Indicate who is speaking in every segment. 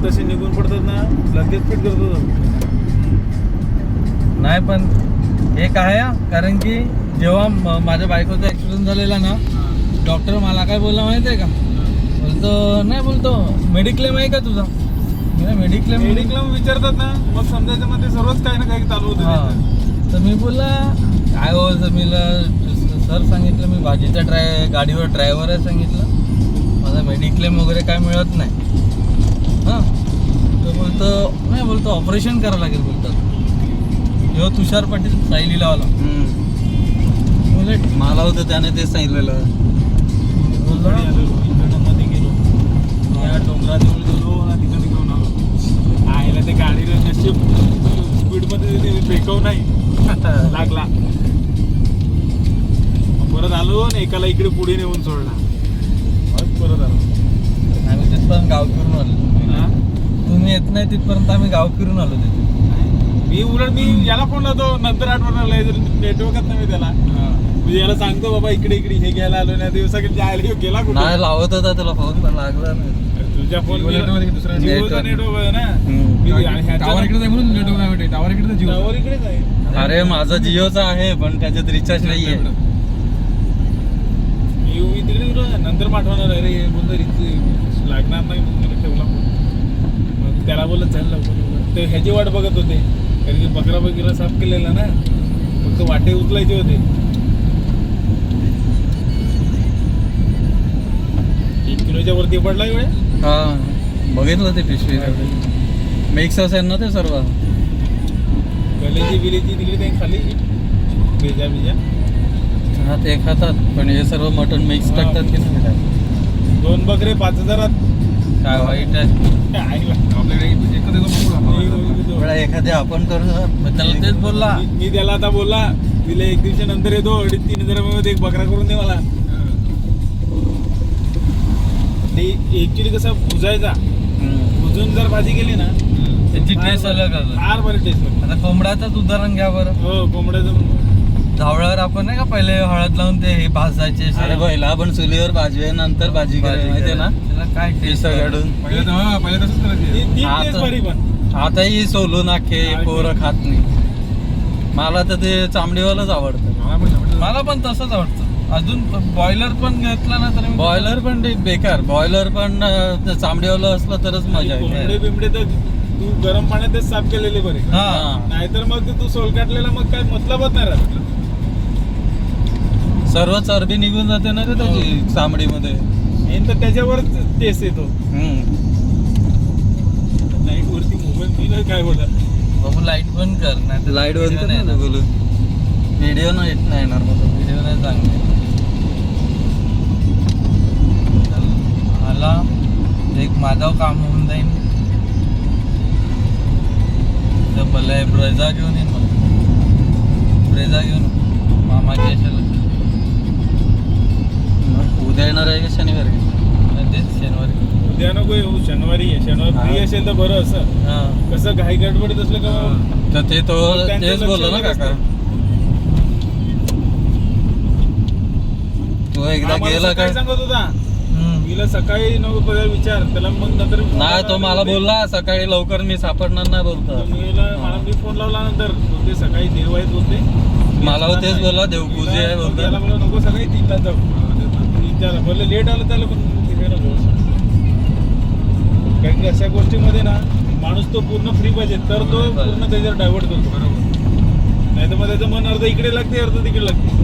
Speaker 1: तसे निघून पडतात ना लगेच फिट करतो.
Speaker 2: नाही पण एक आहे हा, कारण की जेव्हा माझ्या बायकोचा ऍक्सिडेंट झालेला ना, डॉक्टर मला काय बोलला माहिती आहे का? बोलतो नाही, बोलतो मेडिक्लेम आहे का तुझा? मेडिक्लेम
Speaker 1: विचारतात ना, मग समजायचं मग ते सर्वच काही ना काही चालू होतं.
Speaker 2: तर मी बोलला काय हो जमीला सर, सांगितलं मी भाजीच्या गाडीवर ड्रायव्हर आहे, सांगितलं माझा मेडिक्लेम वगैरे काय मिळत नाही. हां, तर बोलतो नाही, बोलतो ऑपरेशन करावं लागेल बोलतात. जेव्हा तुषार पाटील सायली लावला
Speaker 3: मला होतं त्याने तेच सांगितलेलं.
Speaker 1: मध्ये गेलो या डोंगराजवळ गेलो ना, तिकडे घेऊन आलो. आईला ते गाडीला नशीब स्पीडमध्ये फेकव नाही लागला. परत आलो आणि एकाला इकडे पुढे नेऊन सोडला. परत आलो.
Speaker 2: आम्ही तिथपर्यंत गाव फिरून आलो. तुम्ही येत नाही तिथपर्यंत आम्ही गाव फिरून आलो तिथे.
Speaker 1: मी याला फोन लावतो, नंतर आठवण नेटवर्कच नाही त्याला. म्हणजे याला सांगतो बाबा इकडे इकडे हे घ्यायला आलो ना, दिवसा जायला गेला कुठे
Speaker 3: नाही लावत होता त्याला फोन, पण लागला नाही.
Speaker 1: तुझ्या फोन नेटवर्क आहे ना,
Speaker 4: टावर इकडे म्हणून नेटवर्क आहे. टावर इकडे जिओ,
Speaker 1: टावर इकडेच आहे.
Speaker 3: अरे माझा जिओचा आहे पण त्याच्यात रिचार्ज नाहीये.
Speaker 1: मी तिकडे गेलो नंतर पाठवणार. अरे बोलतो लागणार नाही, मग ठेवला. मग त्याला बोलत चल लवकर. ते ह्याची वाट बघत होते, कारण की बकरा बकरा साफ केलेला ना, फक्त वाटे उचलायचे होते. 1 किलोच्या वरती पडला वेळ.
Speaker 3: हा बघितलं ते पिशवी मिक्स असेल ना ते सर्व.
Speaker 1: गलेची बिलेची तिकडे काही खाली बेजा बिजा.
Speaker 3: हा ते खातात, पण हे सर्व मटन मिक्स टाकतात की नाही?
Speaker 1: 2 बकरे 5,000.
Speaker 3: काय वाईट आहे.
Speaker 4: आपल्याकडे
Speaker 3: एखादे आपण करू.
Speaker 2: त्याला तेच बोलला.
Speaker 1: मी त्याला आता बोलला, तिला 1 दिवसानंतर येतो 2,500-3,000 एक बकरा करून दे मला. ते ऍक्च्युली कसं भुजायचा, भुजून जर भाजी केली ना
Speaker 2: त्याची टेस्ट अलग असते.
Speaker 1: फार बरी टेस्ट लागते.
Speaker 2: आता कोंबड्याचंच उदाहरण घ्या बरं.
Speaker 1: हो, कोंबड्याचं
Speaker 2: धावळ्यावर आपण नाही का पहिले हळद लावून ते हे भाजायचे.
Speaker 3: अरे पहिला आपण चुलीवर भाजवे नंतर भाजी करायची माहितीये ना,
Speaker 2: त्याला काय टेस्ट
Speaker 3: काढून.
Speaker 4: पहिले तसंच करायचं.
Speaker 1: ती टेस्ट बरी. पण
Speaker 3: आताही सोलू नाखे पोरं खात नाही. मला तर ते चांबडीवालंच आवडतं.
Speaker 2: मला पण तसंच आवडतं. अजून बॉयलर पण घेतला ना तर
Speaker 3: बॉयलर पण बेकार. बॉयलर पण चांबडीवालं असलं तरच मजा
Speaker 1: कोंबडे
Speaker 3: येते.
Speaker 1: बिंबडे तर तू गरम पाण्यातच साफ केलेले बरे.
Speaker 2: हा,
Speaker 1: नाहीतर मग तू सोलकाटलेला मग काय मतलबच नाही राहत.
Speaker 3: सर्व चरबी निघून जाते ना रे त्याची चामडीमध्ये.
Speaker 1: मेन तर त्याच्यावरच टेस्ट येतो. लाईट वरती मोबाईल मी नाही काय बोलत.
Speaker 2: बाबू लाईट बंद कर, नाही तर
Speaker 3: लाईट
Speaker 2: video
Speaker 3: बंद
Speaker 2: नाही
Speaker 3: नाही बोलू. व्हिडिओ नाही येणार मला.
Speaker 2: व्हिडिओ नाही चांगले. मला एक माझं काम होऊन जाईल. तर भले ब्रेझा घेऊन येईन मला. ब्रेझा घेऊन मामाची असेल.
Speaker 3: उद्या येणार आहे का शनिवारी?
Speaker 2: तेच शनिवारी.
Speaker 1: उद्या नको येऊ, शनिवारी आहे. शनिवारी फ्री असेल तर बरं. असं
Speaker 2: हा,
Speaker 1: कसं घाई गडबडीत असलं का
Speaker 3: तर ते तो तेच बोललो ना काका. तो एकदा गेला
Speaker 1: काय
Speaker 3: का?
Speaker 1: सांगत होता तिला सकाळी नको विचार त्याला, मग नंतर
Speaker 3: नाही तो मला बोलला सकाळी लवकर मी सापडणार नाही बोलतो.
Speaker 1: मी फोन लावला नंतर बोलते सकाळी देव आहेत बोलते.
Speaker 3: मला तेच बोलला देवपूजी आहे बोलतो.
Speaker 1: त्याला बोला नको सकाळी 3ला जाऊ. विचार बोलले लेट आलं त्याला पण कारण की अशा गोष्टीमध्ये ना माणूस तो पूर्ण फ्री पाहिजे तर तो पूर्ण त्याच्यावर डायव्हर्ट करतो. नाही तर मग त्याचं मन अर्ध इकडे लागते अर्ध तिकडे लागते.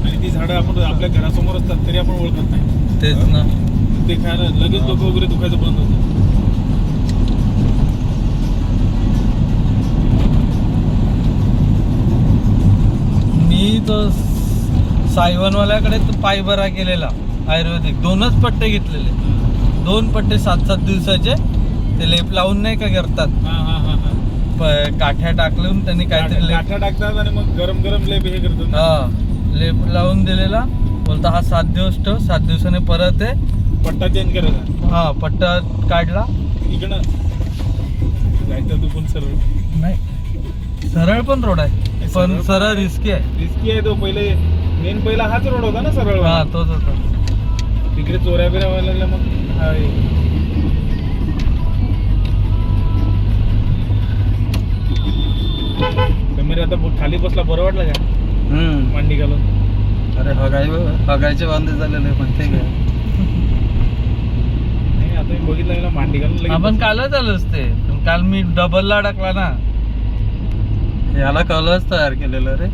Speaker 1: आणि ती झाडं आपण आपल्या घरासमोर असतात तरी आपण ओळखत नाही.
Speaker 2: तेच ना.
Speaker 1: ते खायला लगेच डोकं वगैरे दुखायचं बंद होतं.
Speaker 2: मी तो सायवनवाल्याकडे तो पाय बरा केलेला आयुर्वेदिक. 2च पट्टे घेतलेले. 2 पट्टे 7-7 दिवसाचे. ते लेप लावून नाही का करतात, काठ्या टाकून त्यांनी काहीतरी
Speaker 1: काठ्या टाकतात आणि मग गरम गरम लेप हे करतात.
Speaker 2: हा, लेप लावून दिलेला. बोलता हा 7 दिवस ठेव, 7 दिवसाने परत आहे
Speaker 1: पट्टा चेंज करायचा
Speaker 2: हा पट्टा काढला.
Speaker 1: इकडं जायचं तू पण सरळ
Speaker 2: नाही सरळ पण रोड आहे पण सरळ रिस्की आहे.
Speaker 1: रिस्की आहे तो. पहिला हाच रोड होता ना सरळ
Speaker 2: हा तोच होता.
Speaker 1: तिकडे चोऱ्या बिऱ्या व्हायला लागल्या मग हा समीर आता खाली बसला बरं वाटलं का मांडी घालून.
Speaker 3: अरे हगायचे वांदे झालेले पण ते काय
Speaker 1: नाही आता मी बघितलं गेला मांडी घालून लगेच
Speaker 2: आपण कालच आलोच ते पण काल मी डबलला टाकला ना.
Speaker 3: याला कलच तयार केलेलं रे.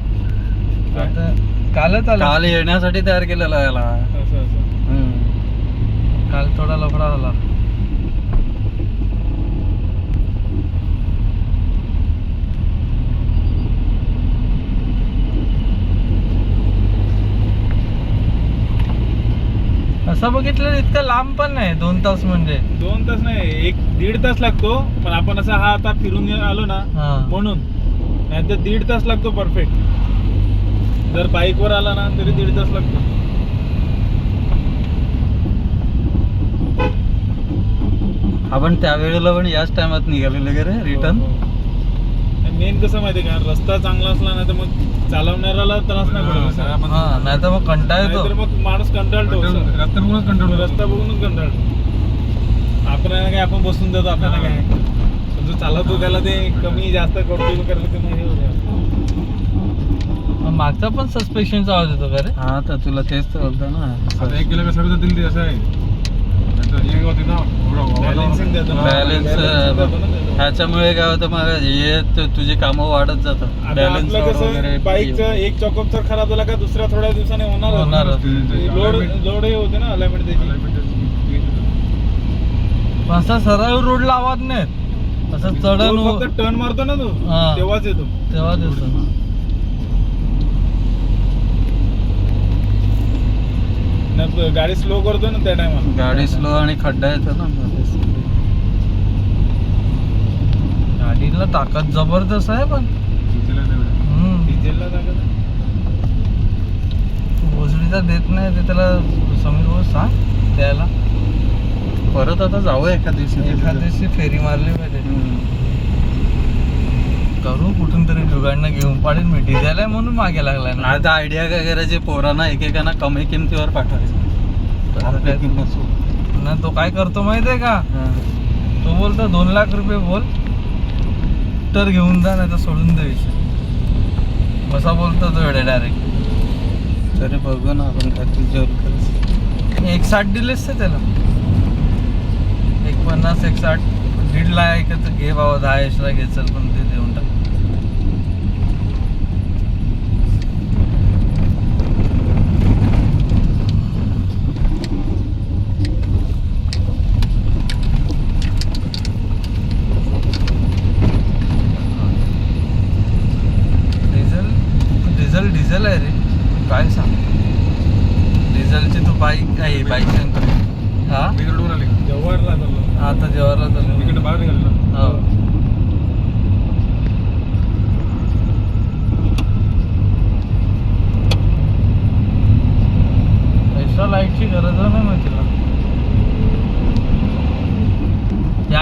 Speaker 2: आता कालच आलो.
Speaker 3: काल येण्यासाठी तयार केलेला याला.
Speaker 1: असं
Speaker 2: काल थोडा लफडा झाला. असं बघितलं इतकं लांब पण नाही 2 तास म्हणजे.
Speaker 1: 2 तास नाही 1-1.5 तास लागतो पण आपण असा हा आता फिरून आलो ना
Speaker 2: हा.
Speaker 1: म्हणून नाही तर 1.5 तास लागतो परफेक्ट. जर बाईकवर आला ना तरी 1.5 तास लागतो.
Speaker 3: आपण त्यावेळेला पण याच टायमात निघालेले का रे रिटर्न.
Speaker 1: मेन कसं माहितीये का रस्ता चांगला असला ना तर मग चालवणाऱ्याला त्रास नाही पडत.
Speaker 2: हा नाही तर मग कंटाळा येतो.
Speaker 1: नाहीतर मग माणूस कंटाळतो.
Speaker 4: रस्ता बघूनच कंट्रोल
Speaker 1: रस्ता बघूनच कंटाळतो. आपल्याला काय आपण बसून देतो आपल्याला काय पण जो चालवतो त्याला ते कमी जास्त करतो करायला ते मग हे होतं.
Speaker 2: मागचा पण सस्पेन्शनचा आवाज येतो का रे.
Speaker 3: हा तर तुला तेच तर बोलतो ना.
Speaker 4: आता 1 किलोमीटर सर्विस दिली ती असं आहे. नंतर हे होती ना
Speaker 1: बॅलन्सिंग देतो ना.
Speaker 3: बॅलन्स
Speaker 1: बॅलन्सिंग देतो ना त्याचं.
Speaker 3: ह्याच्यामुळे काय होतं मग हे तुझी कामं वाढत जातात.
Speaker 1: आता
Speaker 3: बॅलन्स
Speaker 1: आपलं कसं बाईकचं एक चॉकअप जर खराब झाला का दुसऱ्या थोड्या दिवसाने होणार
Speaker 2: होणारच.
Speaker 1: लोड हे होते ना अलाइनमेंट त्याची.
Speaker 2: पण असा सरळ रोडला आवाज नाही असं चढण
Speaker 1: तो फक्त टर्न मारतो ना तू
Speaker 2: हा.
Speaker 1: तेव्हाच येतो.
Speaker 2: तेव्हा दिसतो.
Speaker 1: नाही, गाडी स्लो करतो ना त्या टायमाला.
Speaker 3: गाडी स्लो आणि खड्डा येतो ना मध्येच.
Speaker 2: गाडीला ताकद जबरदस्त आहे पण.
Speaker 1: डिझेलला जागा
Speaker 2: भोसडीचा देत नाही ते त्याला समीर भाऊ सांग द्यायला.
Speaker 3: परत आता जाऊ एका दिवशी.
Speaker 2: एखाद्याशी फेरी मारली पाहिजे. करू कुठून तरी जुगाडनं घेऊन पाडेल मी. डिझेल आहे म्हणून मागे लागलाय ना.
Speaker 3: आता आयडिया काय करायची पोरांना एकेकांना कमी किमतीवर पाठवायचं. आपल्या किंमत सोडून.
Speaker 2: ना तो काय करतो माहितीये का तो बोलतो 2 लाख रुपये बोल तर घेऊन जा नाही तर सोडून दे विषय. बसा बोलतो तो डायरेक्ट.
Speaker 3: तरी बघू ना आपण काय तुझ्यावर करायचं.
Speaker 2: 1.60 दिलेस ते त्याला. 1.50 1.60 1.5 लाख घे बाबा 10 एक्स्ट्रा घे चल पण ते देऊन टाक. डिझेल आहे रे काय सांग. डिझेलची तू बाईक आहे बाईक सांग. हा
Speaker 4: रोडवर आले
Speaker 1: जव्हारला चाललो.
Speaker 2: आता जवाहरला चालू.
Speaker 4: तिकडे बाहेर निघाले ना.
Speaker 2: हो